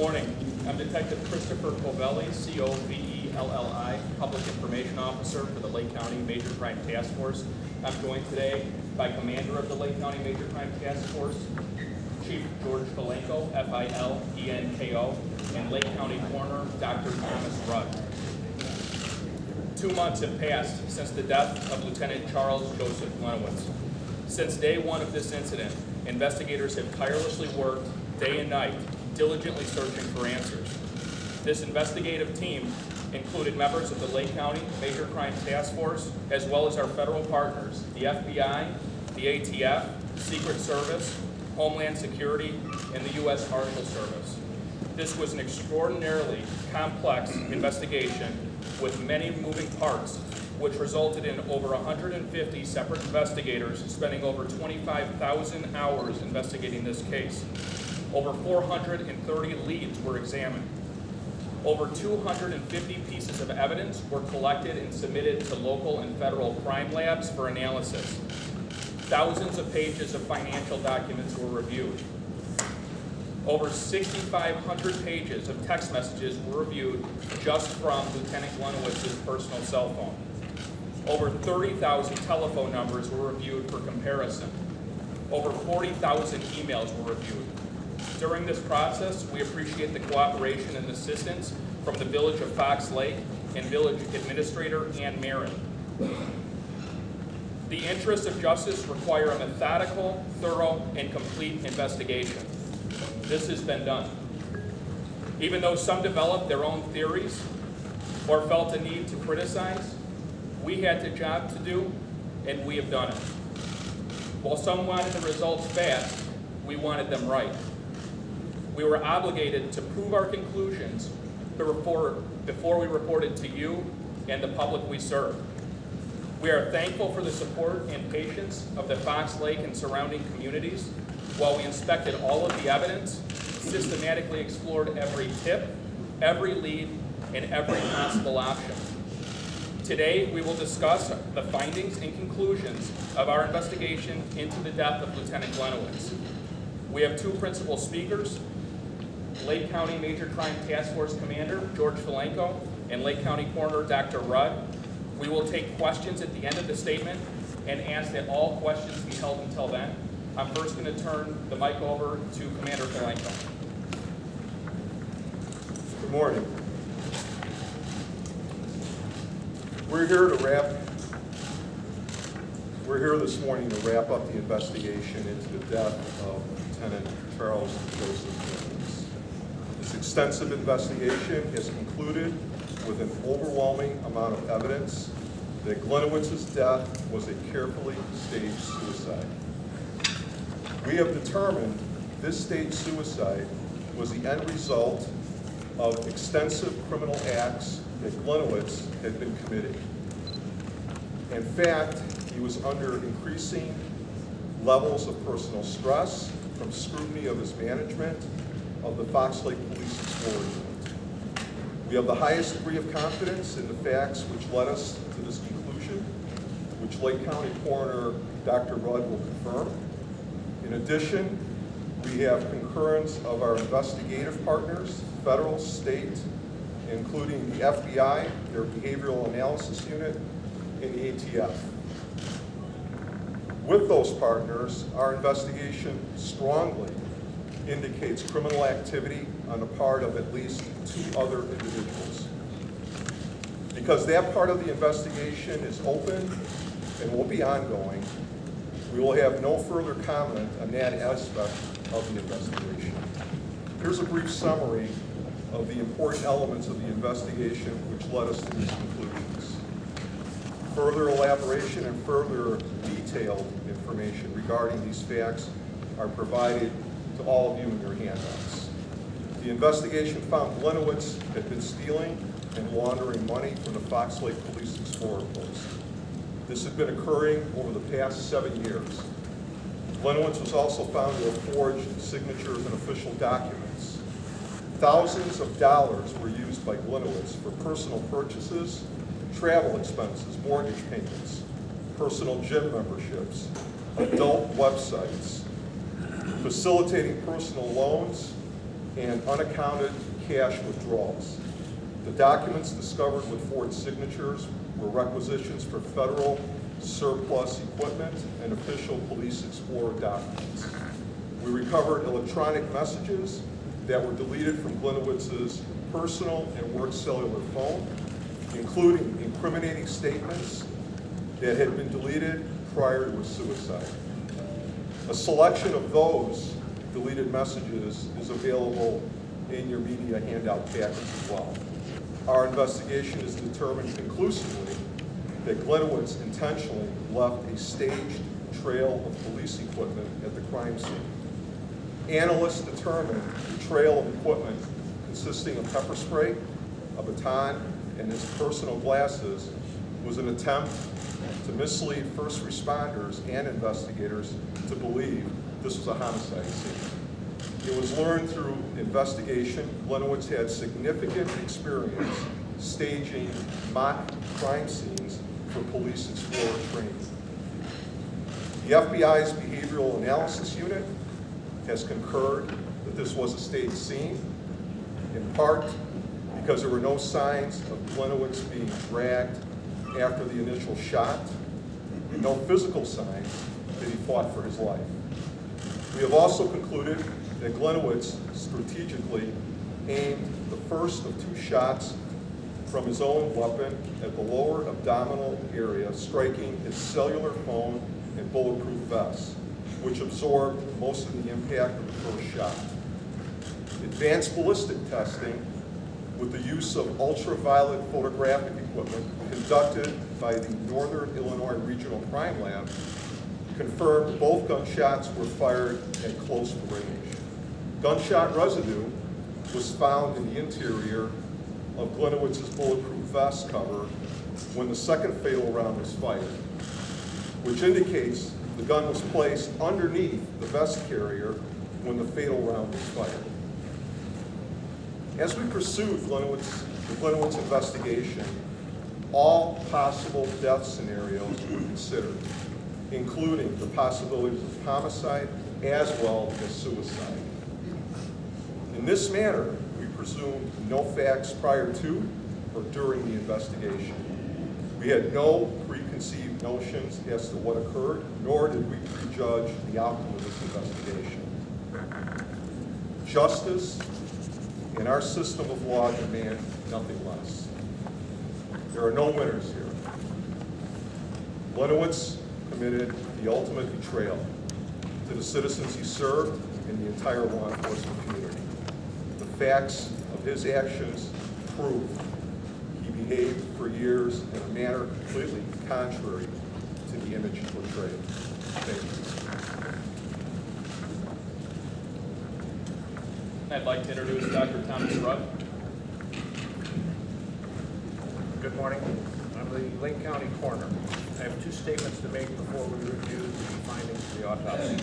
morning. I'm Detective Christopher Covelli, C-O-V-E-L-L-I, Public Information Officer for the Lake County Major Crime Task Force. I'm joined today by Commander of the Lake County Major Crime Task Force, Chief George Filenko, F-I-L-E-N-K-O, and Lake County Coroner, Dr. Thomas Rudd. 2 months have passed since the death of Lieutenant Charles Joseph Gliniewicz. Since day one of this incident, investigators have tirelessly worked day and night, diligently searching for answers. This investigative team included members of the Lake County Major Crime Task Force, as well as our federal partners, the FBI, the ATF, Secret Service, Homeland Security, and the U.S. Marshal Service. This was an extraordinarily complex investigation with many moving parts, which resulted in over 150 separate investigators spending over 25,000 hours investigating this case. Over 430 leads were examined. Over 250 pieces of evidence were collected and submitted to local and federal crime labs for analysis. Thousands of pages of financial documents were reviewed. Over 6,500 pages of text messages were reviewed just from Lieutenant Gliniewicz' personal cell phone. Over 30,000 telephone numbers were reviewed for comparison. Over 40,000 emails were reviewed. During this process, we appreciate the cooperation and assistance from the Village of Fox Lake and Village Administrator Ann Marin. The interests of justice require a methodical, thorough, and complete investigation. This has been done. Even though some developed their own theories or felt a need to criticize, we had the job to do, and we have done it. While some wanted the results fast, we wanted them right. We were obligated to prove our conclusions before we reported to you and the public we serve. We are thankful for the support and patience of the Fox Lake and surrounding communities while we inspected all of the evidence, systematically explored every tip, every lead, and every possible option. Today, we will discuss the findings and conclusions of our investigation into the death of Lieutenant Gliniewicz. We have two principal speakers, Lake County Major Crime Task Force Commander George Filenko and Lake County Coroner Dr. Rudd. We will take questions at the end of the statement and ask that all questions be held until then. I'm first going to turn the mic over to Commander Filenko. Good morning. We're here this morning to wrap up the investigation into the death of Lieutenant Charles Joseph Gliniewicz. This extensive investigation has concluded with an overwhelming amount of evidence that Gliniewicz's death was a carefully staged suicide. We have determined this staged suicide was the end result of extensive criminal acts that Gliniewicz had been committing. In fact, he was under increasing levels of personal stress from scrutiny of his management of the Fox Lake Police Exporer unit. We have the highest degree of confidence in the facts which led us to this conclusion, which Lake County Coroner Dr. Rudd will confirm. In addition, we have concurrence of our investigative partners, federal, state, including the FBI, their Behavioral Analysis Unit, and the ATF. With those partners, our investigation strongly indicates criminal activity on the part of at least 2 other individuals. Because that part of the investigation is open and will be ongoing, we will have no further comment on that aspect of the investigation. Here's a brief summary of the important elements of the investigation which led us to these conclusions. Further elaboration and further detailed information regarding these facts are provided to all of you in your handouts. The investigation found Gliniewicz had been stealing and laundering money from the Fox Lake Police Exporer post. This had been occurring over the past 7 years. Gliniewicz was also found to have forged signatures and official documents. Thousands of dollars were used by Gliniewicz for personal purchases, travel expenses, mortgage payments, personal gym memberships, adult websites, facilitating personal loans, and unaccounted cash withdrawals. The documents discovered with Ford's signatures were requisitions for federal surplus equipment and official Police Explorer documents. We recovered electronic messages that were deleted from Gliniewicz's personal and work cellular phone, including incriminating statements that had been deleted prior to his suicide. A selection of those deleted messages is available in your media handout package as well. Our investigation has determined conclusively that Gliniewicz intentionally left a staged trail of police equipment at the crime scene. Analysts determined the trail of equipment consisting of pepper spray, a baton, and his personal glasses was an attempt to mislead first responders and investigators to believe this was a homicide scene. It was learned through investigation Gliniewicz had significant experience staging mock crime scenes for Police Explorer training. The FBI's Behavioral Analysis Unit has concurred that this was a staged scene, in part because there were no signs of Gliniewicz being dragged after the initial shot, and no physical signs that he fought for his life. We have also concluded that Gliniewicz strategically aimed the first of two shots from his own weapon at the lower abdominal area, striking his cellular phone and bulletproof vest, which absorbed most of the impact of the first shot. Advanced ballistic testing with the use of ultraviolet photographic equipment conducted by the Northern Illinois Regional Crime Lab confirmed both gunshots were fired at close range. Gunshot residue was found in the interior of Gliniewicz's bulletproof vest cover when the second fatal round was fired, which indicates the gun was placed underneath the vest carrier when the fatal round was fired. As we pursued the Gliniewicz investigation, all possible death scenarios were considered, including the possibilities of homicide as well as suicide. In this manner, we presumed no facts prior to or during the investigation. We had no preconceived notions as to what occurred, nor did we prejudge the outcome of this investigation. Justice and our system of law demand nothing less. There are no winners here. Gliniewicz committed the ultimate betrayal to the citizens he served and the entire law enforcement community. The facts of his actions prove he behaved for years in a manner completely contrary to the image he portrayed. Thank you. I'd like to introduce Dr. Thomas Rudd. Good morning. I'm the Lake County Coroner. I have two statements to make before we review the findings of the autopsy.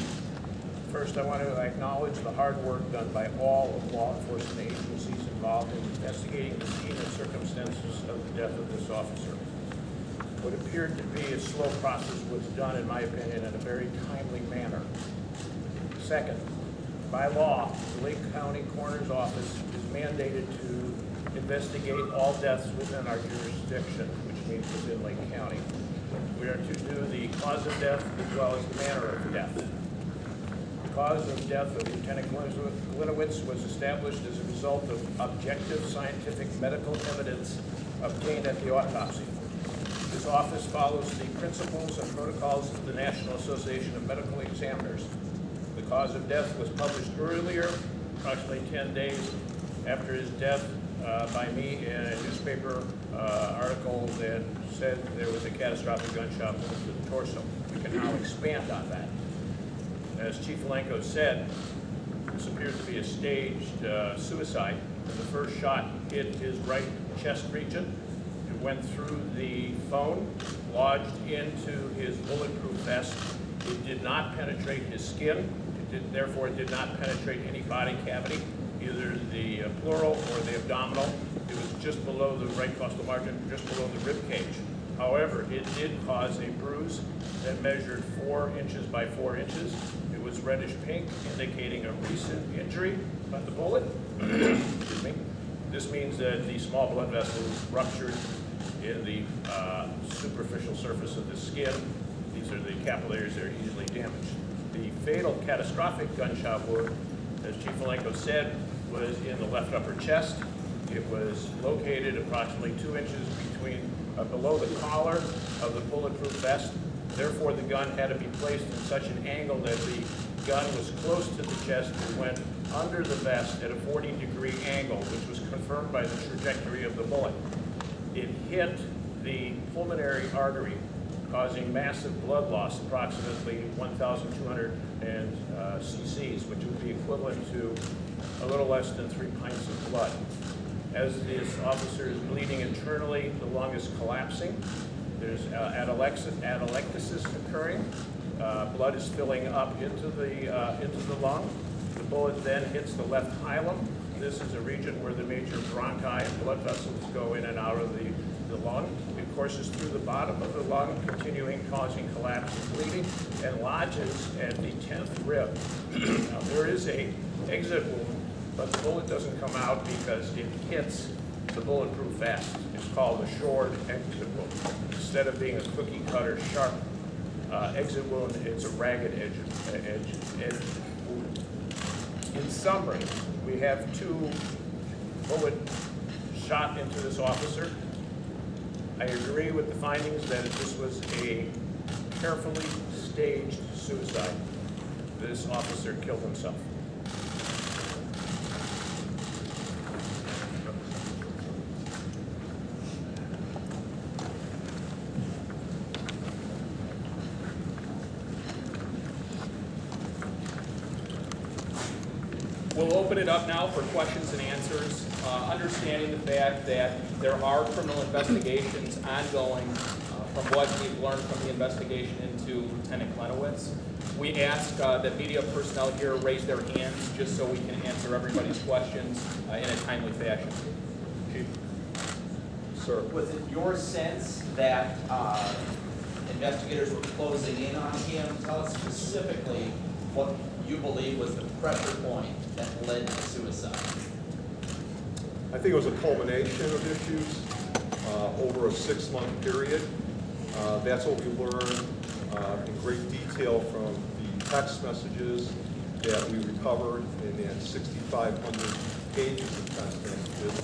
First, I want to acknowledge the hard work done by all of law enforcement agencies involved in investigating the scene and circumstances of the death of this officer. What appeared to be a slow process was done, in my opinion, in a very timely manner. Second, by law, the Lake County Coroner's Office is mandated to investigate all deaths within our jurisdiction, which means within Lake County. We are to do the cause of death as well as the manner of death. The cause of death of Lieutenant Gliniewicz was established as a result of objective scientific medical evidence obtained at the autopsy. This office follows the principles and protocols of the National Association of Medical Examiners. The cause of death was published earlier, approximately 10 days after his death, by me in a newspaper article that said there was a catastrophic gunshot wound to the torso. We can now expand on that. As Chief Alenko said, this appears to be a staged suicide. The first shot hit his right chest region. It went through the phone, lodged into his bulletproof vest. It did not penetrate his skin. Therefore, it did not penetrate any body cavity, either the pleural or the abdominal. It was just below the right costal margin, just below the rib cage. However, it did cause a bruise that measured 4 inches by 4 inches. It was was reddish pink, indicating a recent injury on the bullet. Excuse me. This means that the small blood vessels ruptured in the superficial surface of the skin. These are the capillaries that are easily damaged. The fatal catastrophic gunshot wound, as Chief Malenko said, was in the left upper chest. It was located approximately 2 inches below the collar of the bulletproof vest. Therefore, the gun had to be placed in such an angle that the gun was close to the chest and went under the vest at a 40-degree angle, which was confirmed by the trajectory of the bullet. It hit the pulmonary artery, causing massive blood loss, approximately 1,200 cc's, which would be equivalent to a little less than 3 pints of blood. As this officer is bleeding internally, the lung is collapsing. There's atelectasis occurring. Blood is filling up into the lung. The bullet then hits the left hilum. This is a region where the major bronchi and blood vessels go in and out of the lung. It courses through the bottom of the lung, continuing causing collapse and bleeding, and lodges at the 10th rib. Now, there is an exit wound, but the bullet doesn't come out because it hits the bulletproof vest. It's called a shored exit wound. Instead of being a cookie cutter sharp exit wound, it's a ragged edge wound. In summary, we have 2 bullets shot into this officer. I agree with the findings that this was a carefully staged suicide. This officer killed himself. We'll open it up now for questions and answers, understanding the fact that there are criminal investigations ongoing from what we've learned from the investigation into Lieutenant Gliniewicz. We ask that media personnel here raise their hands just so we can answer everybody's questions in a timely fashion. Chief. Sir. Was it your sense that investigators were closing in on him? Tell us specifically what you believe was the pressure point that led to suicide. I think it was a culmination of issues over a 6-month period. That's what we learned in great detail from the text messages that we recovered in that 6,500 pages of text messages,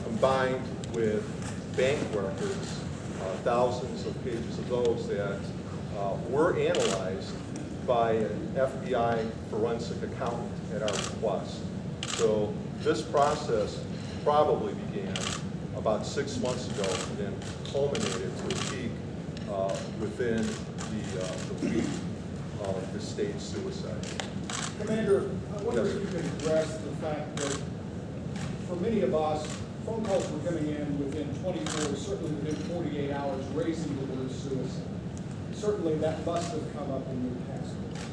combined with bank records, thousands of pages of those that were analyzed by an FBI forensic accountant at our request. So this process probably began about 6 months ago and then culminated to a peak within the week of the staged suicide. Commander, I wonder if you could address the fact that for many of us, phone calls were coming in within 24, certainly within 48 hours, raising the word suicide. Certainly that must have come up in your task force.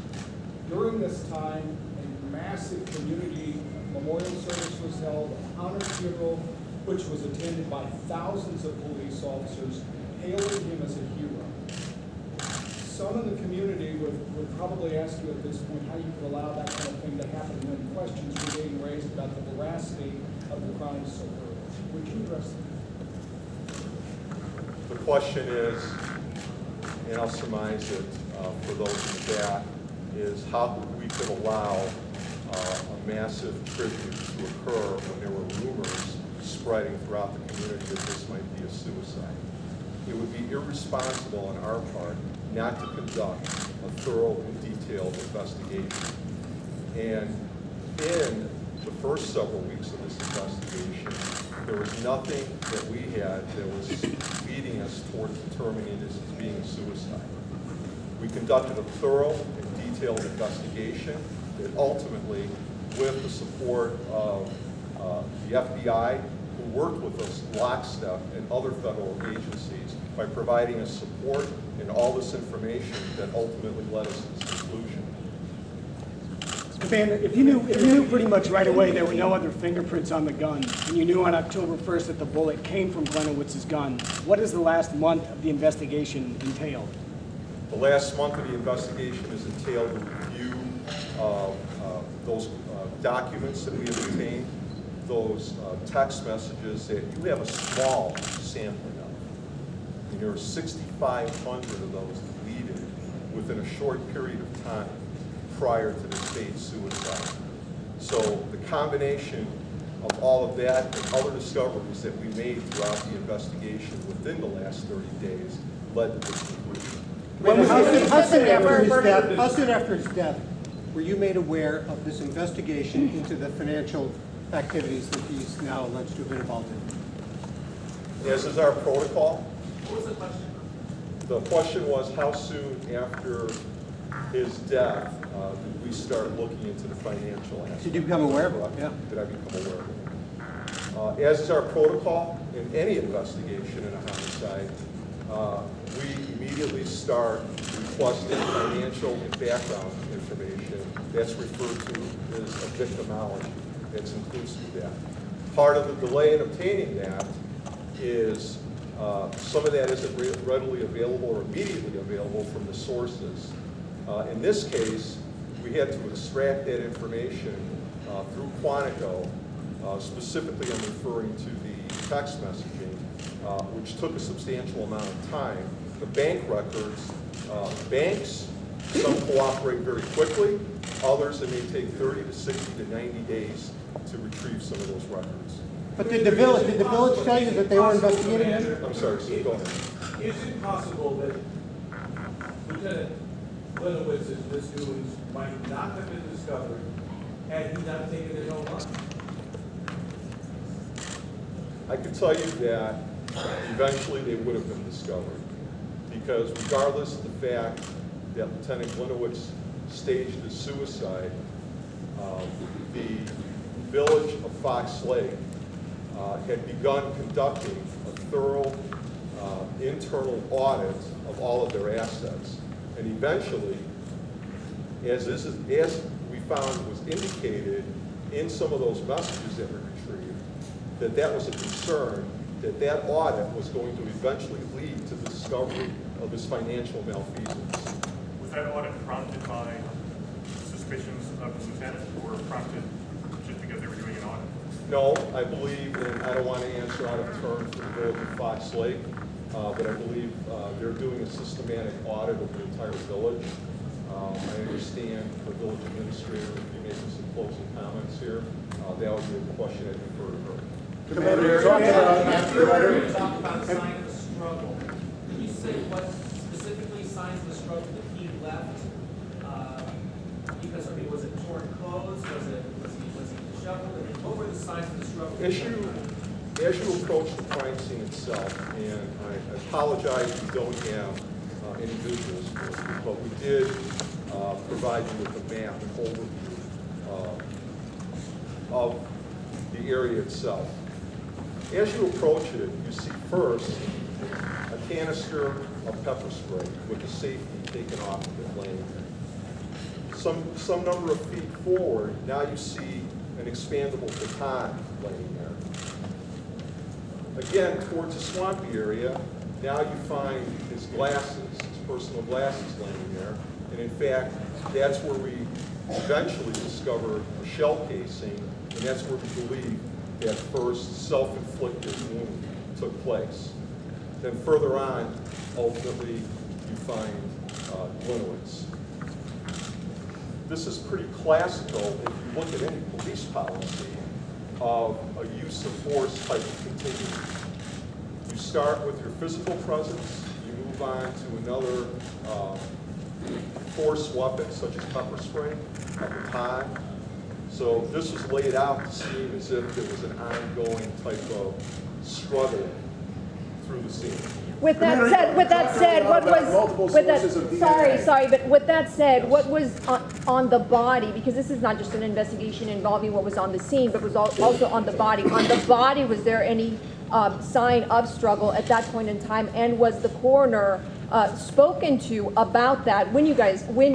During this time, a massive community memorial service was held, an honor funeral, which was attended by thousands of police officers, hailing him as a hero. Some in the community would probably ask you at this point how you could allow that kind of thing to happen when questions were being raised about the veracity of the crime so early. Would you address that? The question is, and I'll surmise it for those in the back, is how we could allow a massive tribute to occur when there were rumors spreading throughout the community that this might be a suicide. It would be irresponsible on our part not to conduct a thorough and detailed investigation. And in the first several weeks of this investigation, there was nothing that we had that was leading us towards determining this as being a suicide. We conducted a thorough and detailed investigation that ultimately, with the support of the FBI, who worked with us lockstep and other federal agencies by providing us support and all this information that ultimately led us to this conclusion. Commander, if you knew pretty much right away there were no other fingerprints on the gun, and you knew on October 1st that the bullet came from Gliniewicz's gun, what does the last month of the investigation entail? The last month of the investigation is entailed a review those documents that we have obtained, those text messages that you have a small sampling of. And there are 6,500 of those deleted within a short period of time prior to the state suicide. So the combination of all of that and other discoveries that we made throughout the investigation within the last 30 days led to this conclusion. How soon after his death were you made aware of this investigation into the financial activities that he's now alleged to have been involved in? As is our protocol, What was the question? the question was how soon after his death did we start looking into the financial aspects? Did you become aware of it? Yeah. Did I become aware of it? As is our protocol in any investigation in a homicide, we immediately start requesting financial and background information that's referred to as a victimology. That's inclusive of that. Part of the delay in obtaining that is some of that isn't readily available or immediately available from the sources. In this case, we had to extract that information through Quantico. Specifically, I'm referring to the text messaging, which took a substantial amount of time. The bank records, banks, some cooperate very quickly, others it may take 30 to 60 to 90 days to retrieve some of those records. But did the village tell you that they were investigating him? I'm sorry, Steve, go ahead. Is it possible that Lieutenant Glinowicz's misdoings might not have been discovered had he not taken his own life? I can tell you that eventually they would have been discovered, because regardless of the fact that Lieutenant Gliniewicz staged his suicide, the village of Fox Lake had begun conducting a thorough internal audit of all of their assets. And eventually, as we found was indicated in some of those messages that were retrieved, that was a concern, that audit was going to eventually lead to the discovery of his financial malfeasance. Was that audit prompted by suspicions of the lieutenant, or prompted just because they were doing an audit? No, I believe, and I don't want to answer out of turn for the village of Fox Lake, but I believe they're doing a systematic audit of the entire village. I understand the village administrator will be making some closing comments here. That would be a question I defer to her. Commander, After talk about signs of the struggle, can you say what specifically signs of the struggle that he left? Because, I mean, was it torn clothes? Was he disheveled? I mean, what were the signs of the struggle? As you approach the crime scene itself, and I apologize we don't have any visuals for you, but we did provide you with a map and overview of the area itself. As you approach it, you see first a canister of pepper spray with the safety taken off of it laying there. Some number of feet forward, now you see an expandable baton laying there. Again, towards the swampy area, now you find his glasses, his personal glasses laying there. And in fact, that's where we eventually discover a shell casing, and that's where we believe that first self-inflicted wound took place. Then further on, ultimately, you find Gliniewicz. This is pretty classical if you look at any police policy of a use of force type of continuum. You start with your physical presence, you move on to another force weapon such as pepper spray, a baton. So this was laid out to seem as if it was an ongoing type of struggle through the scene. With that said, what was, but with that said, what was on the body, because this is not just an investigation involving what was on the scene, but was also on the body. On the body, was there any sign of struggle at that point in time, and was the coroner spoken to about that when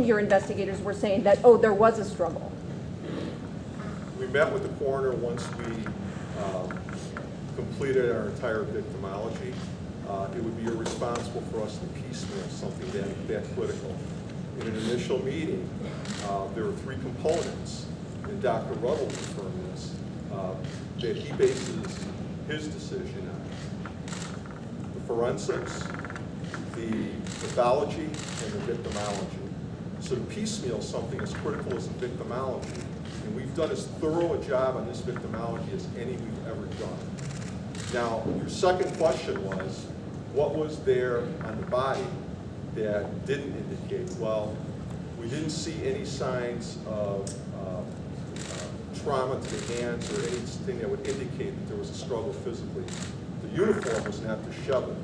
your investigators were saying that, oh, there was a struggle? We met with the coroner once we completed our entire victimology. It would be irresponsible for us to piecemeal something that critical. in an initial meeting, there were 3 components, and Dr. Ruddle confirmed this, that he bases his decision on. The forensics, the pathology, and the victimology. So to piecemeal something as critical as the victimology, and we've done as thorough a job on this victimology as any we've ever done. Now, your second question was, what was there on the body that didn't indicate? Well, we didn't see any signs of trauma to the hands or anything that would indicate that there was a struggle physically. The uniform was not disheveled.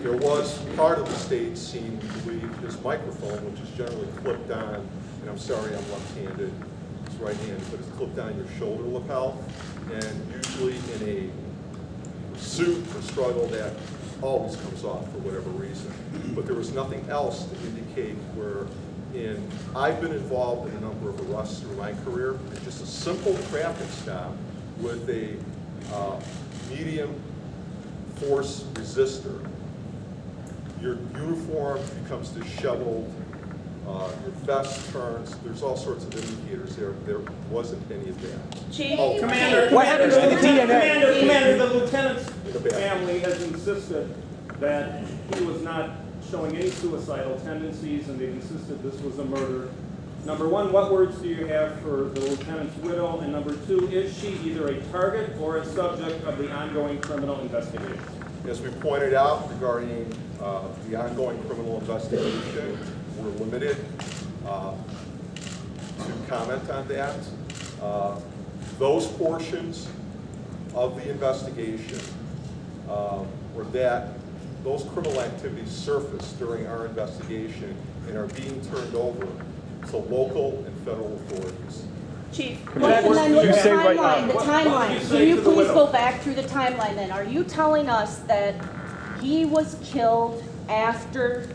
There was part of the stage scene, we believe, his microphone, which is generally clipped on, and I'm sorry I'm left-handed, it's right-handed, but it's clipped on your shoulder lapel, and usually in a pursuit or struggle that always comes off for whatever reason. But there was nothing else to indicate where I've been involved in a number of arrests through my career, and just a simple traffic stop with a medium force resistor. Your uniform becomes disheveled, your vest turns, there's all sorts of indicators there. There wasn't any of that. Chief? Oh, Commander, What happens to the DNA? Commander, the lieutenant's the back. family has insisted that he was not showing any suicidal tendencies, and they insisted this was a murder. Number one, what words do you have for the lieutenant's widow? And number two, is she either a target or a subject of the ongoing criminal investigation? As we pointed out regarding the ongoing criminal investigation, we're limited to comment on that. Those portions of the investigation were that those criminal activities surfaced during our investigation and are being turned over to local and federal authorities. Chief, And then look you at the say right timeline, now- the What do you timeline. say Can you to the please widow? go back through the timeline then? Are you telling us that he was killed after,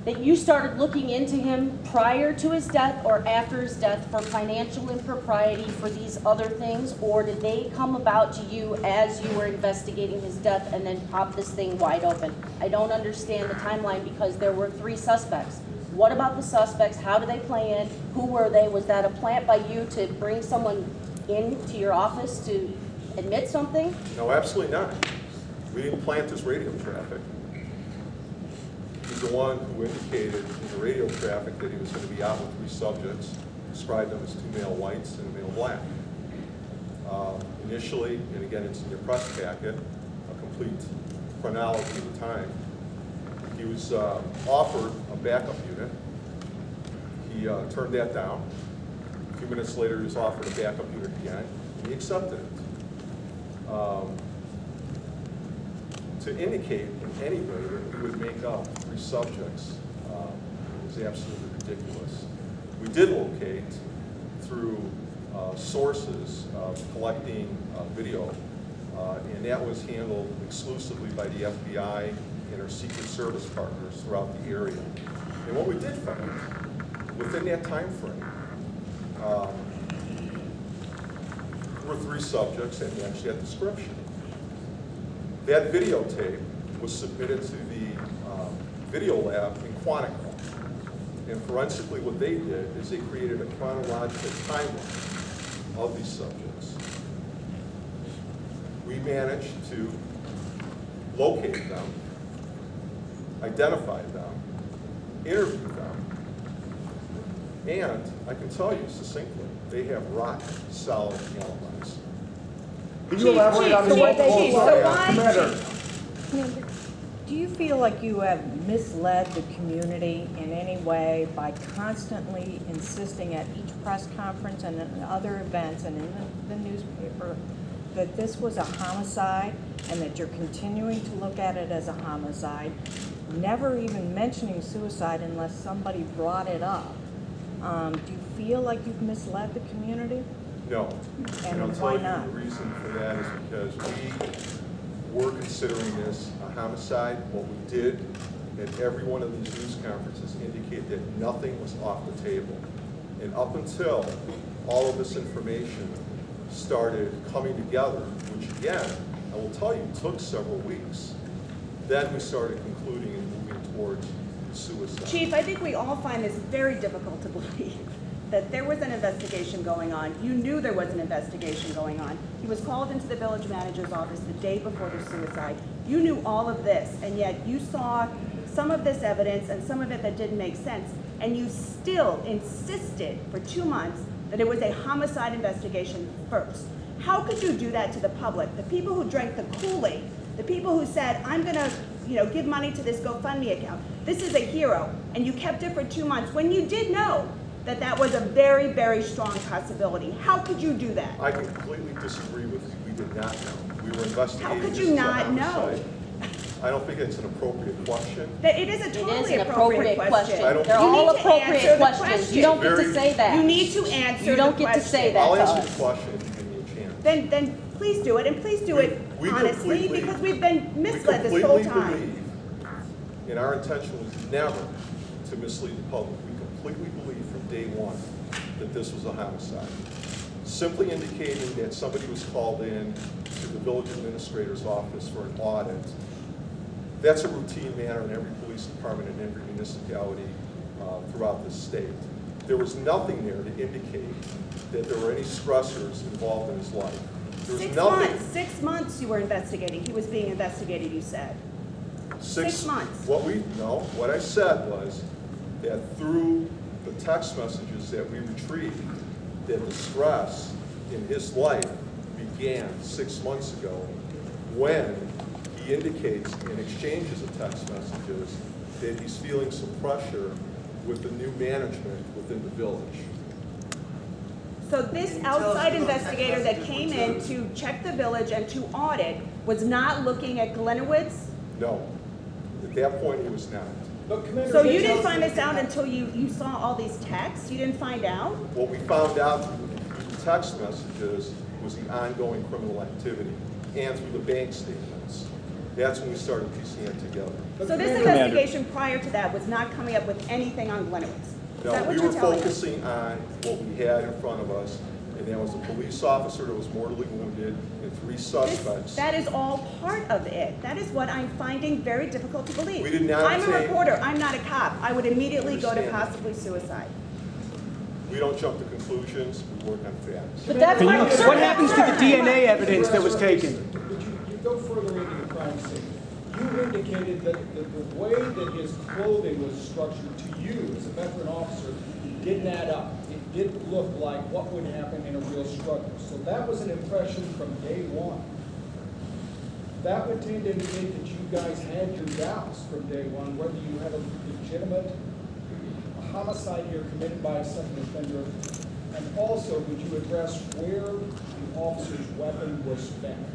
that you started looking into him prior to his death or after his death for financial impropriety for these other things? Or did they come about to you as you were investigating his death and then pop this thing wide open? I don't understand the timeline because there were 3 suspects. What about the suspects? How did they play in? Who were they? Was that a plant by you to bring someone into your office to admit something? No, absolutely not. We didn't plant this radio traffic. He's the one who indicated in the radio traffic that he was going to be out with 3 subjects, described them as 2 male whites and a male black. Initially, and again it's in your press packet, a complete chronology of the time, he was offered a backup unit. He turned that down. A few minutes later, he was offered a backup unit again, and he accepted it. To indicate in any way that we would make up 3 subjects is absolutely ridiculous. We did locate through sources collecting video, and that was handled exclusively by the FBI and our Secret Service partners throughout the area. And what we did find, within that time frame, were 3 subjects that matched that description. That videotape was submitted to the video lab in Quantico. And forensically what they did is they created a chronological timeline of these subjects. We managed to locate them, identify them, interview them, and I can tell you succinctly, they have rock solid alibis. Can you elaborate on Chief, what Chief, so why- Commander, Do you feel like you have misled the community in any way by constantly insisting at each press conference and in other events and in the newspaper that this was a homicide and that you're continuing to look at it as a homicide, never even mentioning suicide unless somebody brought it up? Do you feel like you've misled the community? No. And I'll why tell you not? the reason for that is because we were considering this a homicide. What we did at every one of these news conferences indicate that nothing was off the table. And up until all of this information started coming together, which again, I will tell you, took several weeks, then we started concluding and moving towards suicide. Chief, I think we all find this very difficult to believe, that there was an investigation going on. You knew there was an investigation going on. He was called into the village manager's office the day before the suicide. You knew all of this, and yet you saw some of this evidence and some of it that didn't make sense, and you still insisted for 2 months that it was a homicide investigation first. How could you do that to the public? The people who drank the Kool-Aid, the people who said, I'm gonna give money to this GoFundMe account. This is a hero, and you kept it for 2 months when you did know that that was a very, very strong possibility. How could you do that? I completely disagree with you. We did not know. We were investigating. How could this you as a not know? homicide. I don't think it's an appropriate question. That it is a It totally is an appropriate question. I don't- They're You all need to answer appropriate the questions. You don't get to Very- say that. You need to answer You don't the get to say question. that I'll to answer us. the question if you give me a chance. Then please do it, and please do it We honestly, completely- because we've been misled this whole We time. completely believe, and our intention was never to mislead the public. We completely believe from day one that this was a homicide. Simply indicating that somebody was called in to the village administrator's office for an audit, that's a routine matter in every police department in every municipality throughout the state. There was nothing there to indicate that there were any stressors involved in his life. There was 6 nothing. months, 6 months you were investigating. He was being investigated, you said. 6 months. What I said was that through the text messages that we retrieved, that the stress in his life began 6 months ago when he indicates in exchanges of text messages that he's feeling some pressure with the new management within the village. So this outside investigator that came in to check the village and to audit was not looking at Gliniewicz? No, at that point he was not. But Commander, So they you didn't tell find us- this out until you saw all these texts? You didn't find out? What we found out through the text messages was the ongoing criminal activity and through the bank statements. That's when we started piecing it together. So this investigation prior to that was not coming up with anything on Gliniewicz? Is that No, what we you're were telling us? focusing on what we had in front of us, and that was a police officer that was mortally wounded and 3 suspects. That is all part of it. That is what I'm finding very difficult to believe. We did not I'm a take- reporter, I'm not a cop. I would immediately go to Understand. possibly suicide. We don't jump to conclusions, we work on facts. But that's my concern. What happens to the DNA evidence that was taken? But you go further into the crime scene. You indicated that the way that his clothing was structured to you as a veteran officer didn't add up. It didn't look like what would happen in a real struggle. So that was an impression from day one. That would tend to indicate that you guys had your doubts from day one, whether you had a legitimate homicide here committed by a second offender. And also, would you address where the officer's weapon was found?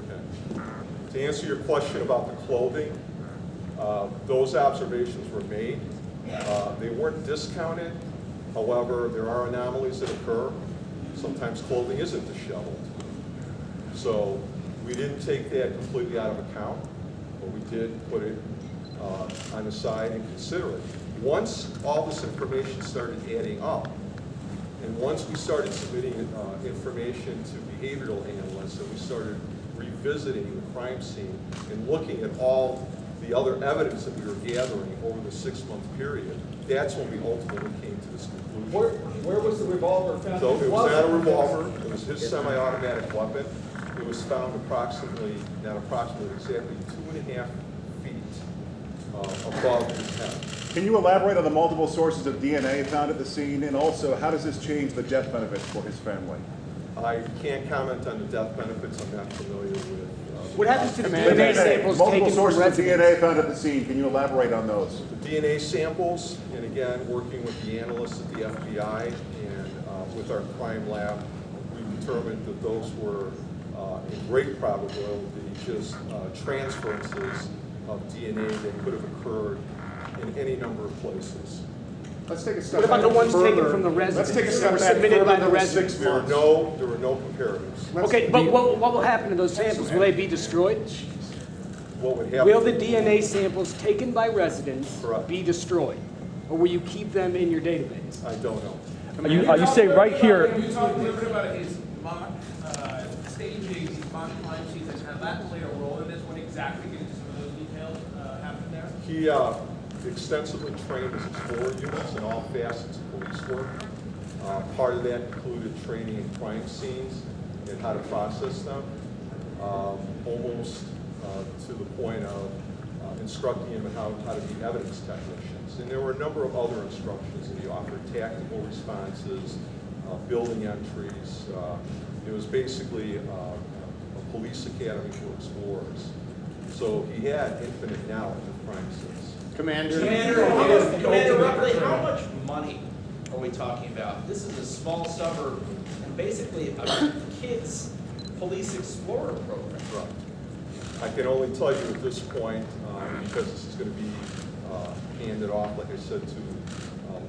Okay. To answer your question about the clothing, those observations were made. They weren't discounted. However, there are anomalies that occur. Sometimes clothing isn't disheveled. So we didn't take that completely out of account, but we did put it on the side and consider it. Once all this information started adding up, and once we started submitting information to behavioral analysts, and we started revisiting the crime scene and looking at all the other evidence that we were gathering over the 6-month period, that's when we ultimately came to this conclusion. Where was the revolver found? So it was not a revolver, it was his semi-automatic weapon. It was found exactly 2.5 feet above his head. Can you elaborate on the multiple sources of DNA found at the scene, and also how does this change the death benefits for his family? I can't comment on the death benefits, I'm not familiar with. What happens to the DNA samples multiple taken from sources of residents? DNA found at the scene. Can you elaborate on those? The DNA samples, and again, working with the analysts at the FBI and with our crime lab, we determined that those were in great probability just transferences of DNA that could have occurred in any number of places. Let's take a step What about the back ones further. taken from the Let's residents? take a that step were back submitted by further the than residents? 6 There were months. no comparatives. Okay, but what will happen to those samples? Will they be destroyed? What would happen? Will the DNA samples taken by residents Correct. be destroyed? Or will you keep them in your database? I don't know. You say right here, You talked a little bit about his mock staging, these mock crime scenes. Has that played a role in this? What exactly, get into some of those details happened there? extensively trained as explorer units in all facets of police work. Part of that included training in crime scenes and how to process them, almost to the point of instructing them on how to be evidence technicians. And there were a number of other instructions that he offered: tactical responses, building entries. It was basically a police academy for explorers. So he had infinite knowledge of crime scenes. Commander, roughly how much money are we talking about? This is a small suburb and basically a kids' police explorer program. Right. I can only tell you at this point, because this is going to be handed off, like I said, to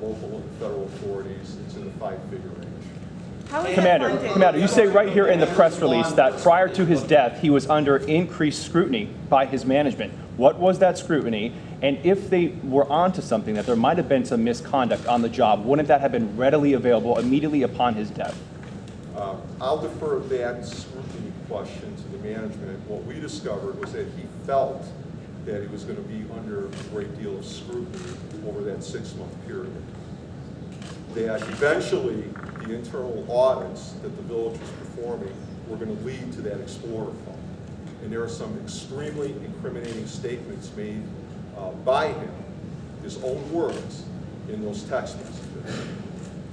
local and federal authorities, it's in the 5-figure range. Commander, you say right here in the press release that prior to his death, he was under increased scrutiny by his management. What was that scrutiny? And if they were onto something, that there might have been some misconduct on the job, wouldn't that have been readily available immediately upon his death? I'll defer that scrutiny question to the management. What we discovered was that he felt that he was going to be under a great deal of scrutiny over that 6-month period. That eventually the internal audits that the village was performing were going to lead to that Explorer fund. And there are some extremely incriminating statements made by him, his own words, in those text messages.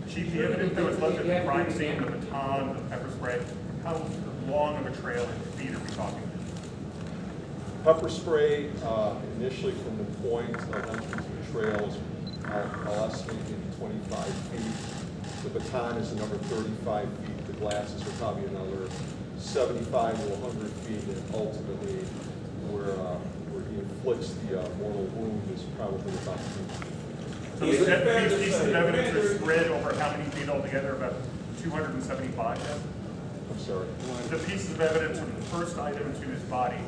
Chief, the evidence that was left at the crime scene, the baton, the pepper spray, how long of a trail in feet are we talking? Pepper spray, initially from the point of entry to the trails, I'll estimate maybe 25 feet. The baton is another 35 feet. The glasses are probably another 75 to 100 feet, and ultimately where he inflicts the mortal wound is probably about 2 feet. So these pieces of evidence are spread over how many feet altogether? About 275? Yes? I'm sorry. The pieces of evidence from the first item to his body,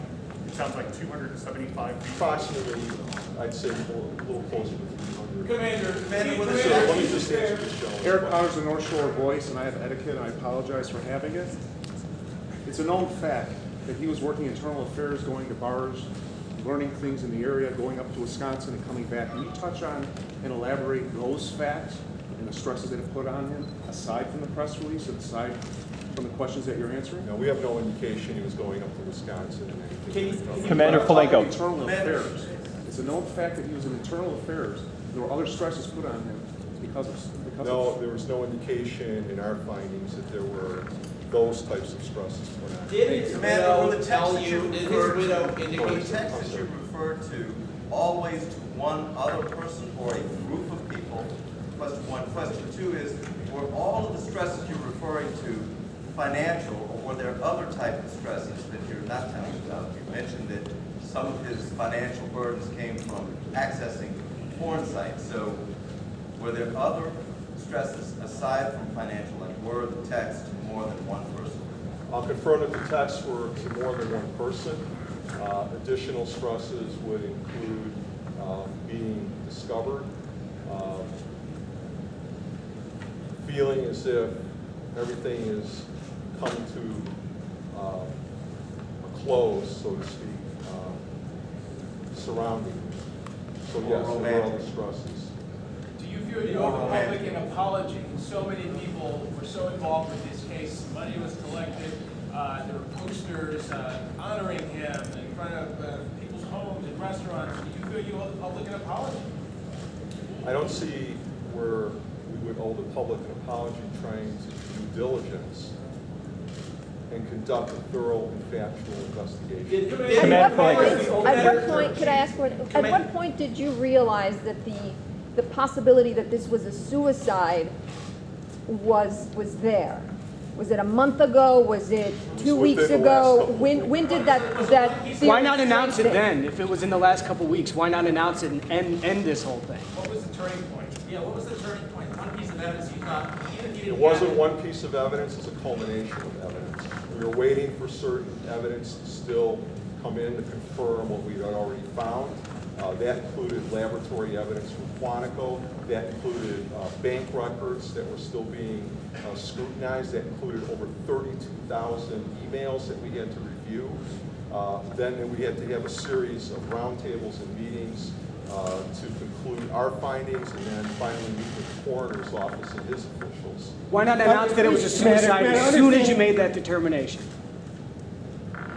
it sounds like 275 feet. Approximately, I'd say a little closer to 300. Commander, So let me just answer this gentleman. Eric Potter's the North Shore Voice, and I have etiquette, and I apologize for having it. It's a known fact that he was working internal affairs, going to bars, learning things in the area, going up to Wisconsin and coming back. Can you touch on and elaborate those facts and the stresses that it put on him, aside from the press release, and aside from the questions that you're answering? No, we have no indication he was going up to Wisconsin and anything. Commander Polenko. Internal affairs. It's a known fact that he was in internal affairs. There were other stresses put on him because of. No, there was no indication in our findings that there were those types of stresses put on. Did his widow tell you, did his widow The indicate? text that you referred to always to one other person or a group of people. Question one. Question two is, were all of the stresses you're referring to financial, or were there other type of stresses that you're not telling us about? You mentioned that some of his financial burdens came from accessing porn sites. So were there other stresses aside from financial, like were the texts to more than one person? I'll confirm that the texts were to more than one person. Additional stresses would include being discovered, feeling as if everything is coming to a close, so to speak, surrounding you. So yes, there are other stresses. do you feel you owe the public an apology? So many people were so involved with this case, money was collected, there were posters honoring him in front of people's homes and restaurants. Do you feel you owe the public an apology? I don't see where we would owe the public an apology trying to do due diligence and conduct a thorough and factual investigation. At what point, could I ask, at what point did you realize that the possibility that this was a suicide was there? Was it a month ago? Was it 2 weeks within the last ago? couple of When did that Why not announce it then? If it was in the last couple of weeks, why not announce it and end this whole thing? What was the turning point? Yeah, what was the turning point? One piece of evidence you thought, even if you It didn't wasn't have it, one piece of evidence, it's a culmination of evidence. We were waiting for certain evidence to still come in to confirm what we had already found. That included laboratory evidence from Quantico. That included bank records that were still being scrutinized. That included over 32,000 emails that we had to review. Then we had to have a series of roundtables and meetings to conclude our findings and then finally meet with the coroner's office and his officials. Why not announce that it was a suicide as soon as you made that determination?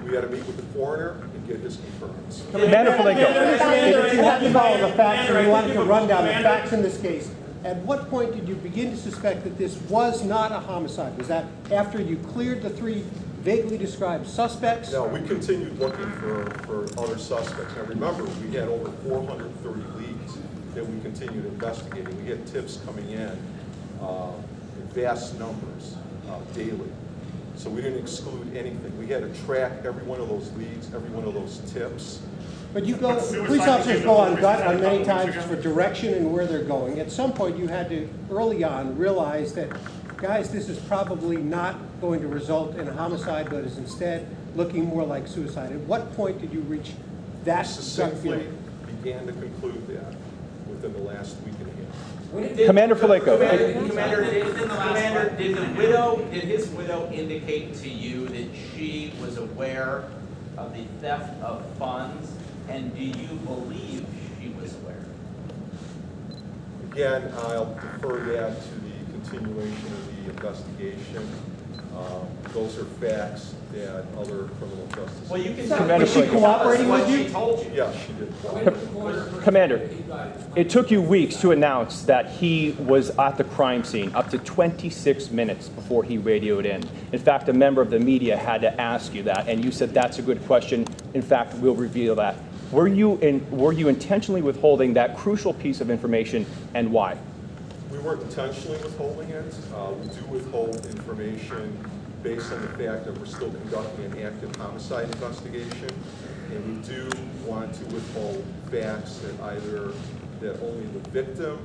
We had to meet with the coroner and get his concurrence. Commander Felico. You had to follow the facts, and you wanted to run down the facts in this case. At what point did you begin to suspect that this was not a homicide? Was that after you cleared the 3 vaguely described suspects? No, we continued looking for other suspects. Now remember, we had over 430 leads that we continued investigating. We had tips coming in vast numbers daily. So we didn't exclude anything. We had to track every one of those leads, every one of those tips. But you go, police officers go on gut on many times for direction and where they're going. At some point, you had to, early on, realize that, guys, this is probably not going to result in a homicide, but is instead looking more like suicide. At what point did you reach that gut Succinctly feeling? began to conclude that within the last week and a half. Commander Felico. Commander, did his widow indicate to you that she was aware of the theft of funds, and do you believe she was aware? Again, I'll defer that to the continuation of the investigation. Those are facts that other criminal justice. Well, you can Was she cooperating with you? She told you. Yeah, she did. Commander, it took you weeks to announce that he was at the crime scene, up to 26 minutes before he radioed in. In fact, a member of the media had to ask you that, and you said that's a good question. In fact, we'll reveal that. Were you intentionally withholding that crucial piece of information, and why? We weren't intentionally withholding it. We do withhold information based on the fact that we're still conducting an active homicide investigation, and we do want to withhold facts that only the victim,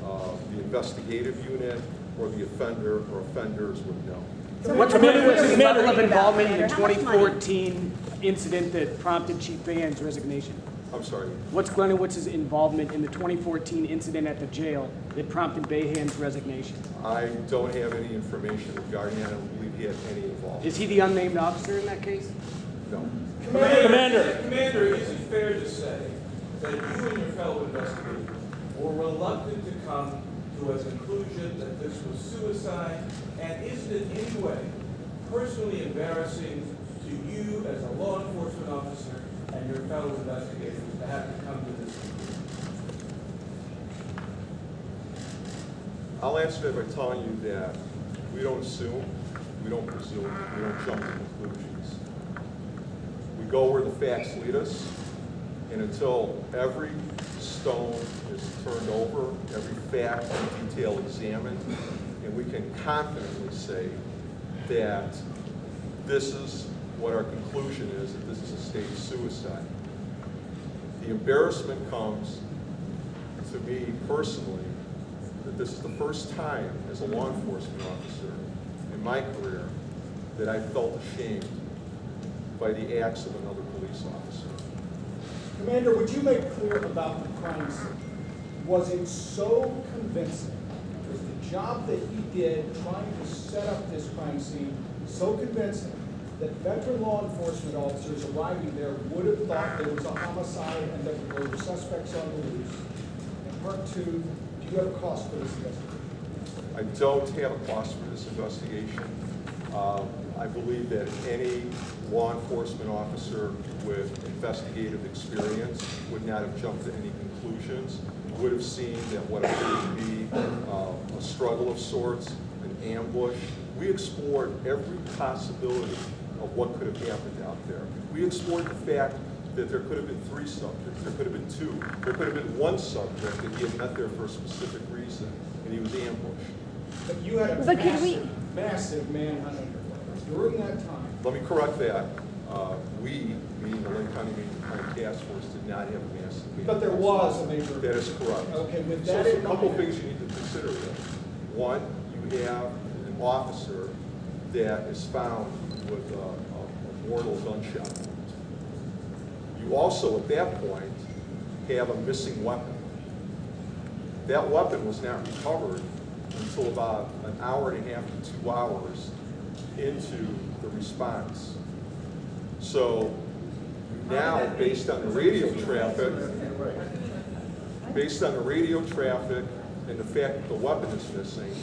the investigative unit, or the offender or offenders would know. What's Gliniewicz level of involvement in the 2014 incident that prompted Chief Behan's resignation? I'm sorry. What's Gliniewicz's involvement in the 2014 incident at the jail that prompted Behan's resignation? I don't have any information regarding that. I don't believe he had any involvement. Is he the unnamed officer in that case? No. Commander, is it fair to say that you and your fellow investigators were reluctant to come to a conclusion that this was suicide? And is it in any way personally embarrassing to you as a law enforcement officer and your fellow investigators to have to come to this conclusion? I'll answer that by telling you that we don't assume, we don't presume, we don't jump to conclusions. We go where the facts lead us, and until every stone is turned over, every fact and detail examined, and we can confidently say that this is what our conclusion is, that this is a state suicide. The embarrassment comes to me personally that this is the first time as a law enforcement officer in my career that I felt ashamed by the acts of another police officer. Commander, would you make clear about the crime scene? Was it so convincing? Was the job that he did trying to set up this crime scene so convincing that veteran law enforcement officers arriving there would have thought there was a homicide and that there were suspects on the loose? And part two, do you have a cost for this investigation? I don't have a cost for this investigation. I believe that any law enforcement officer with investigative experience would not have jumped to any conclusions, would have seen that what appeared to be a struggle of sorts, an ambush. We explored every possibility of what could have happened out there. We explored the fact that there could have been 3 subjects, there could have been 2, there could have been 1 subject that he had met there for a specific reason, and he was ambushed. But you had a massive manhunt underway during that time. Let me correct that. We, meaning the Lake County Major Crime Task Force, did not have a massive manhunt. But there was a major. That is correct. Okay, with So that there's in a couple mind- things you need to consider there. One, you have an officer that is found with a mortal gunshot wound. You also, at that point, have a missing weapon. That weapon was not recovered until about an hour and a half to 2 hours into the response. So Now, based on the radio traffic, and the fact that the weapon is missing,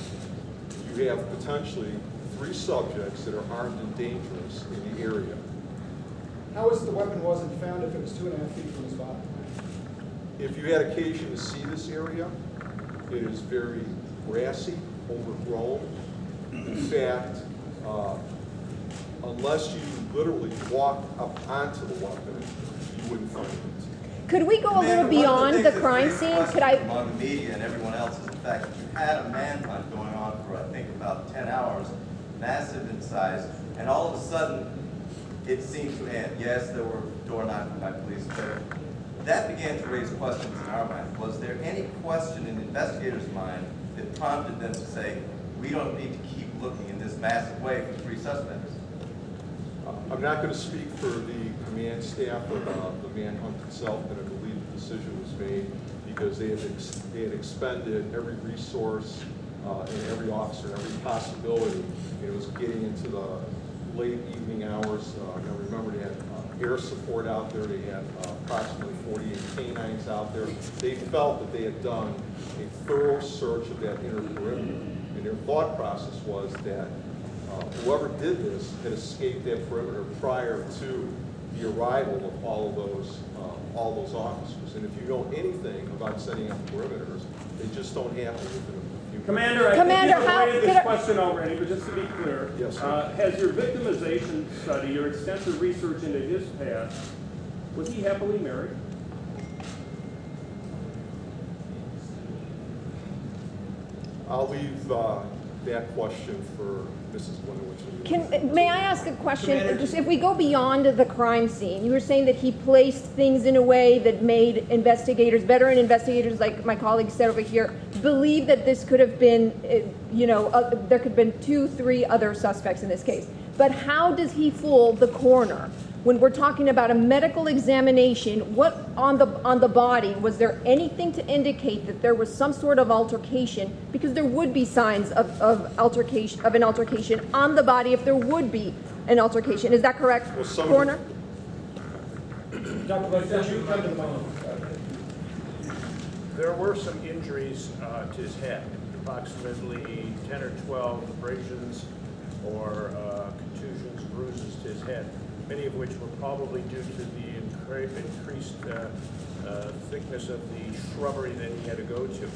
you have potentially 3 subjects that are armed and dangerous in the area. How is it the weapon wasn't found if it was 2.5 feet from his body? If you had occasion to see this area, it is very grassy, overgrown. In fact, unless you literally walked up onto the weapon, you wouldn't find it. Could we go a little beyond the crime scene? Could I? Among the media and everyone else is the fact that you had a manhunt going on for, I think, about 10 hours, massive in size, and all of a sudden, it seemed to end. Yes, there were door knocking by police, but that began to raise questions in our mind. Was there any question in the investigator's mind that prompted them to say, we don't need to keep looking in this massive way for 3 suspects? I'm not going to speak for the command staff or the manhunt itself, but I believe the decision was made because they had expended every resource and every officer and every possibility. And it was getting into the late evening hours. Now remember, they had air support out there. They had approximately 48 canines out there. They felt that they had done a thorough search of that inner perimeter. And their thought process was that whoever did this had escaped that perimeter prior to the arrival of all those officers. And if you know anything about setting up perimeters, they just don't happen within a few. Commander, I think you've avoided this question already, but just to be clear, yes, sir. Has your victimization study, your extensive research into his past, was he happily married? I'll leave that question for Mrs. Gliniewicz. May I ask a question? Just if we go beyond the crime scene, you were saying that he placed things in a way that made investigators, veteran investigators like my colleague said over here, believe that this could have been, there could have been 2, 3 other suspects in this case. But how does he fool the coroner? When we're talking about a medical examination, what on the body, was there anything to indicate that there was some sort of altercation? Because there would be signs of an altercation on the body if there would be an altercation. Is that correct, coroner? There were some injuries to his head, approximately 10 or 12 abrasions or contusions, bruises to his head, many of which were probably due to the increased thickness of the shrubbery that he had to go to.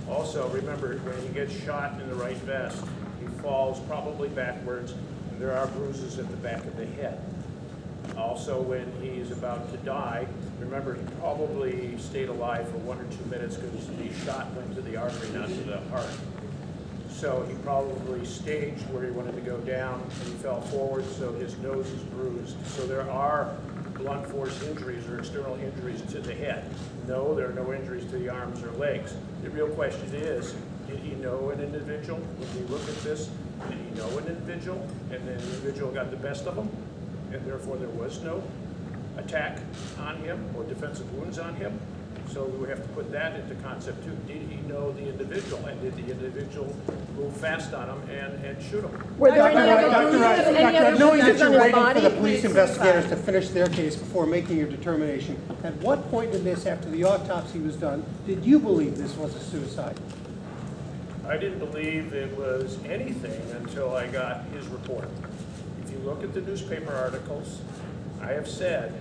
Also, remember, when he gets shot in the right vest, he falls probably backwards, and there are bruises at the back of the head. Also, when he is about to die, remember, he probably stayed alive for 1 or 2 minutes because the shot went to the artery, not to the heart. So he probably staged where he wanted to go down, and he fell forward, so his nose is bruised. So there are blunt force injuries or external injuries to the head. No, there are no injuries to the arms or legs. The real question is, did he know an individual? When we look at this, did he know an individual? And the individual got the best of him, and therefore there was no attack on him or defensive wounds on him. So we have to put that into concept too. Did he know the individual, and did the individual move fast on him and shoot him? Were there any other bruises, knowing that you're on his waiting body? for the police investigators to finish their case before making your determination, at what point in this, after the autopsy was done, did you believe this was a suicide? I didn't believe it was anything until I got his report. If you look at the newspaper articles, I have said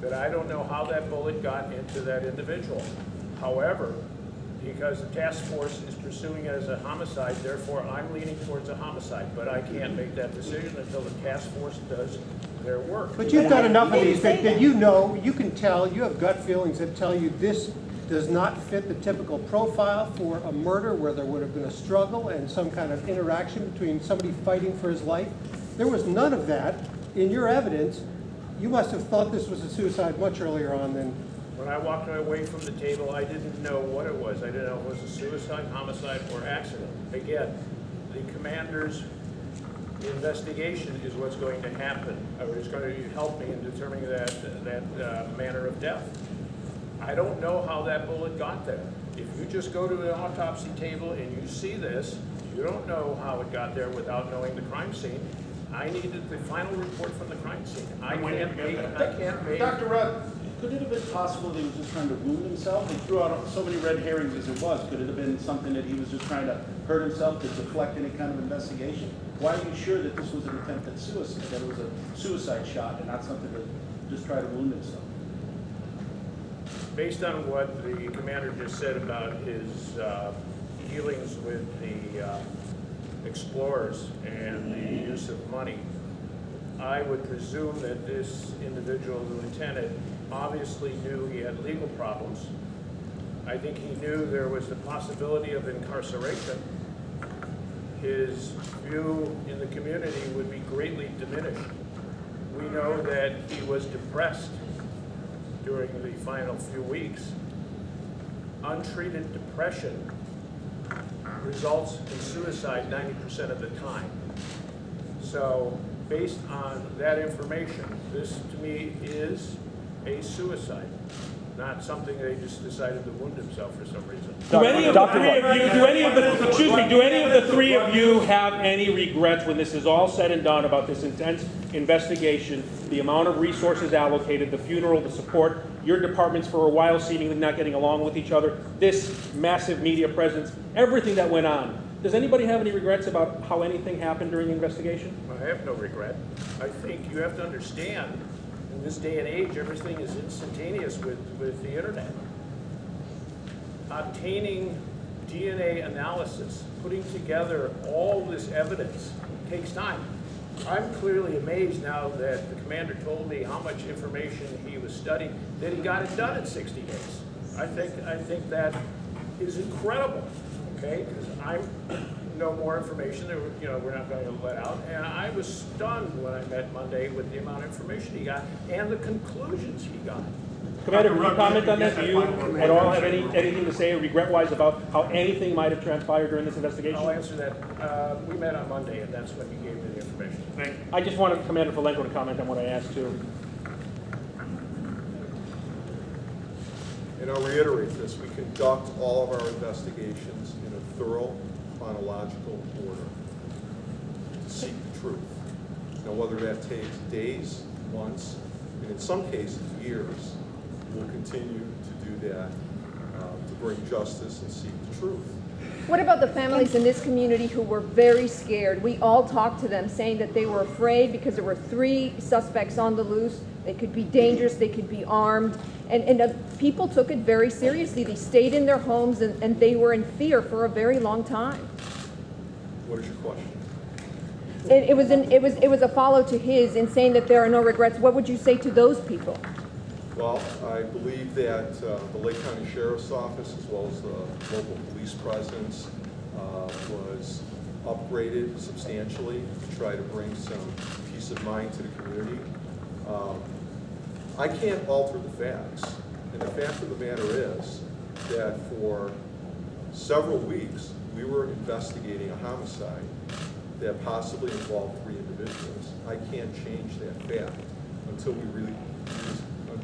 that I don't know how that bullet got into that individual. However, because the task force is pursuing it as a homicide, therefore I'm leaning towards a homicide, but I can't make that decision until the task force does their work. But you've done enough of these that you know, you can tell, you have gut feelings that tell you this does not fit the typical profile for a murder where there would have been a struggle and some kind of interaction between somebody fighting for his life. There was none of that in your evidence. You must have thought this was a suicide much earlier on than... When I walked away from the table, I didn't know what it was. I didn't know if it was a suicide, homicide, or accident. Again, the commander's investigation is what's going to happen, or is going to help me in determining that manner of death. I don't know how that bullet got there. If you just go to an autopsy table and you see this, you don't know how it got there without knowing the crime scene. I needed the final report from the crime scene. I can't make. Dr. Rudd, could it have been possible that he was just trying to wound himself? They threw out so many red herrings as it was. Could it have been something that he was just trying to hurt himself to deflect any kind of investigation? Why are you sure that this was an attempt at suicide, that it was a suicide shot and not something to just try to wound himself? Based on what the commander just said about his dealings with the explorers and the use of money, I would presume that this individual, the lieutenant, obviously knew he had legal problems. I think he knew there was the possibility of incarceration. His view in the community would be greatly diminished. We know that he was depressed during the final few weeks. Untreated depression results in suicide 90% of the time. So based on that information, this to me is a suicide, not something they just decided to wound himself for some reason. Do any of the three of you have any regrets when this is all said and done about this intense investigation, the amount of resources allocated, the funeral, the support, your departments for a while seemingly not getting along with each other, this massive media presence, everything that went on? Does anybody have any regrets about how anything happened during the investigation? I have no regret. I think you have to understand, in this day and age, everything is instantaneous with the internet. Obtaining DNA analysis, putting together all this evidence takes time. I'm clearly amazed now that the commander told me how much information he was studying, that he got it done in 60 days. I think that is incredible, okay? Because I know more information that we're not going to let out, and I was stunned when I met Monday with the amount of information he got and the conclusions he got. Commander, can you comment on that? Do you at all have anything to say regret-wise about how anything might have transpired during this investigation? I'll answer that. We met on Monday, and that's when he gave me the information. Thank you. I just wanted Commander Falenko to comment on what I asked too. And I'll reiterate this, we conduct all of our investigations in a thorough, chronological order to seek the truth. Now, whether that takes days, months, and in some cases, years, we'll continue to do that to bring justice and seek the truth. What about the families in this community who were very scared? We all talked to them saying that they were afraid because there were 3 suspects on the loose. They could be dangerous, they could be armed, and people took it very seriously. They stayed in their homes and they were in fear for a very long time. What is your question? It was a follow to his in saying that there are no regrets. What would you say to those people? Well, I believe that the Lake County Sheriff's Office, as well as the local police presence, was upgraded substantially to try to bring some peace of mind to the community. I can't alter the facts, and the fact of the matter is that for several weeks, we were investigating a homicide that possibly involved 3 individuals. I can't change that fact until we reach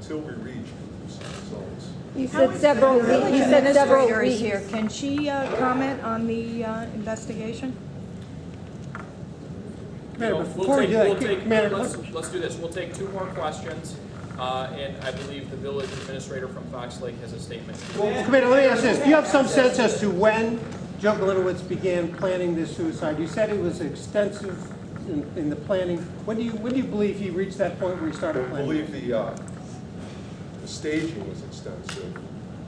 conclusive results. You said several weeks. You said several weeks. Here. Can she comment on the investigation? Let's do this. We'll take 2 more questions, and I believe the village administrator from Fox Lake has a statement. Well, Commander, let me ask this. Do you have some sense as to when Joe Gliniewicz began planning this suicide? You said it was extensive in the planning. When do you believe he reached that point where he started planning? I believe the staging was extensive.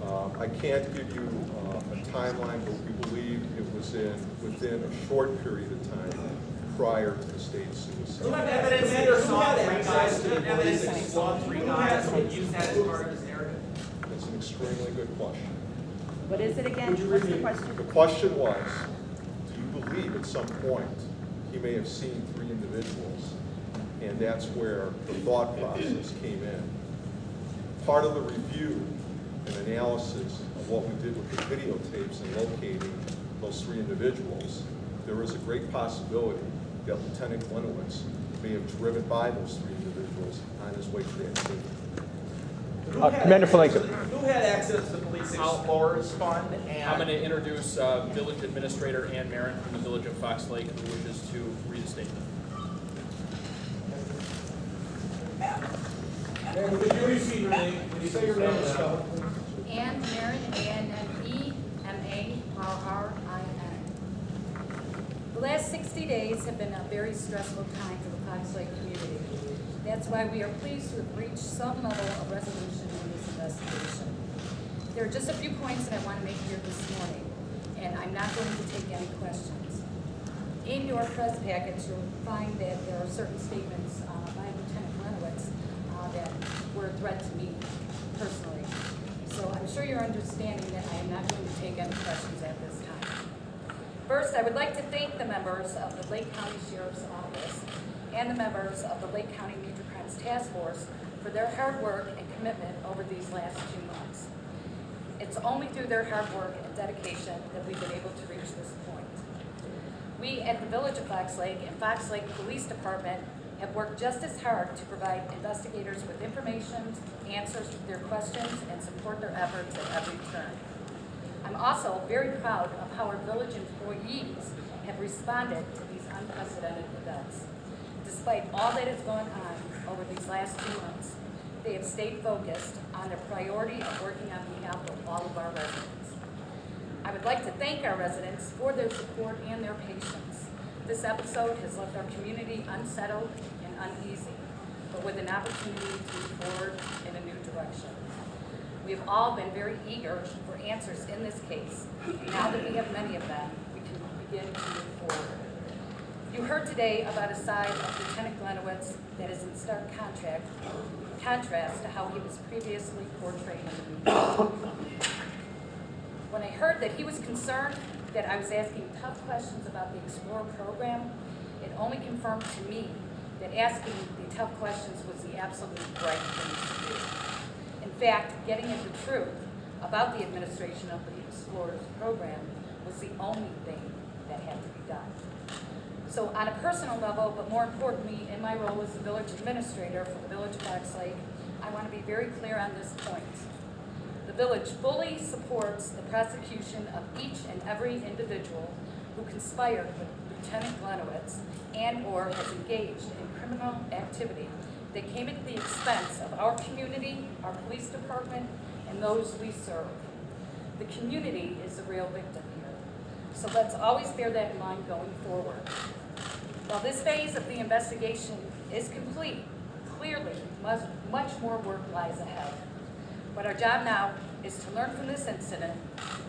I can't give you a timeline, but we believe it was within a short period of time prior to the state suicide. Who had evidence saw 3 guys to the police and saw 3 guys and used that as part of his narrative? That's an extremely good question. What is it again? What's the question? The question was, do you believe at some point he may have seen 3 individuals? And that's where the thought process came in. Part of the review and analysis of what we did with the videotapes and locating those 3 individuals, there is a great possibility that Lieutenant Gliniewicz may have driven by those 3 individuals on his way to that scene. Commander Falenko. Who had access to the Police Explorers Fund? And I'm going to introduce Village Administrator Ann Marin from the Village of Fox Lake, who wishes to read a statement. And would you say your name and spell it? Ann Marin, A-N-N-E-M-A-R-R-I-N. The last 60 days have been a very stressful time for the Fox Lake community. That's why we are pleased to have reached some level of resolution in this investigation. There are just a few points that I want to make here this morning, and I'm not going to take any questions. In your press package, you'll find that there are certain statements by Lieutenant Gliniewicz that were a threat to me personally. So I'm sure you're understanding that I am not going to take any questions at this time. First, I would like to thank the members of the Lake County Sheriff's Office and the members of the Lake County Major Crimes Task Force for their hard work and commitment over these last 2 months. It's only through their hard work and dedication that we've been able to reach this point. We at the Village of Fox Lake and Fox Lake Police Department have worked just as hard to provide investigators with information, answers to their questions, and support their efforts at every turn. I'm also very proud of how our village employees have responded to these unprecedented events. Despite all that has gone on over these last 2 months, they have stayed focused on their priority of working on behalf of all of our residents. I would like to thank our residents for their support and their patience. This episode has left our community unsettled and uneasy, but with an opportunity to move forward in a new direction. We have all been very eager for answers in this case, and now that we have many of them, we can begin to move forward. You heard today about a side of Lieutenant Gliniewicz that is in stark contrast to how he was previously portrayed in the media. When I heard that he was concerned that I was asking tough questions about the Explorer program, it only confirmed to me that asking the tough questions was the absolute right thing to do. In fact, getting at the truth about the administration of the Explorers program was the only thing that had to be done. So on a personal level, but more importantly, in my role as the village administrator for the Village of Fox Lake, I want to be very clear on this point. The village fully supports the prosecution of each and every individual who conspired with Lieutenant Gliniewicz and/or has engaged in criminal activity that came at the expense of our community, our police department, and those we serve. The community is the real victim here. So let's always bear that in mind going forward. While this phase of the investigation is complete, clearly much more work lies ahead. But our job now is to learn from this incident,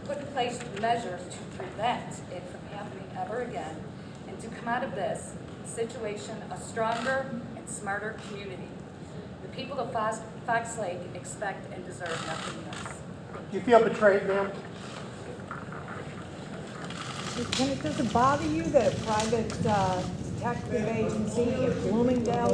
put in place measures to prevent it from happening ever again, and to come out of this situation a stronger and smarter community. The people of Fox Lake expect and deserve nothing less. Do you feel betrayed, ma'am? Does it bother you that a private detective agency in Bloomingdale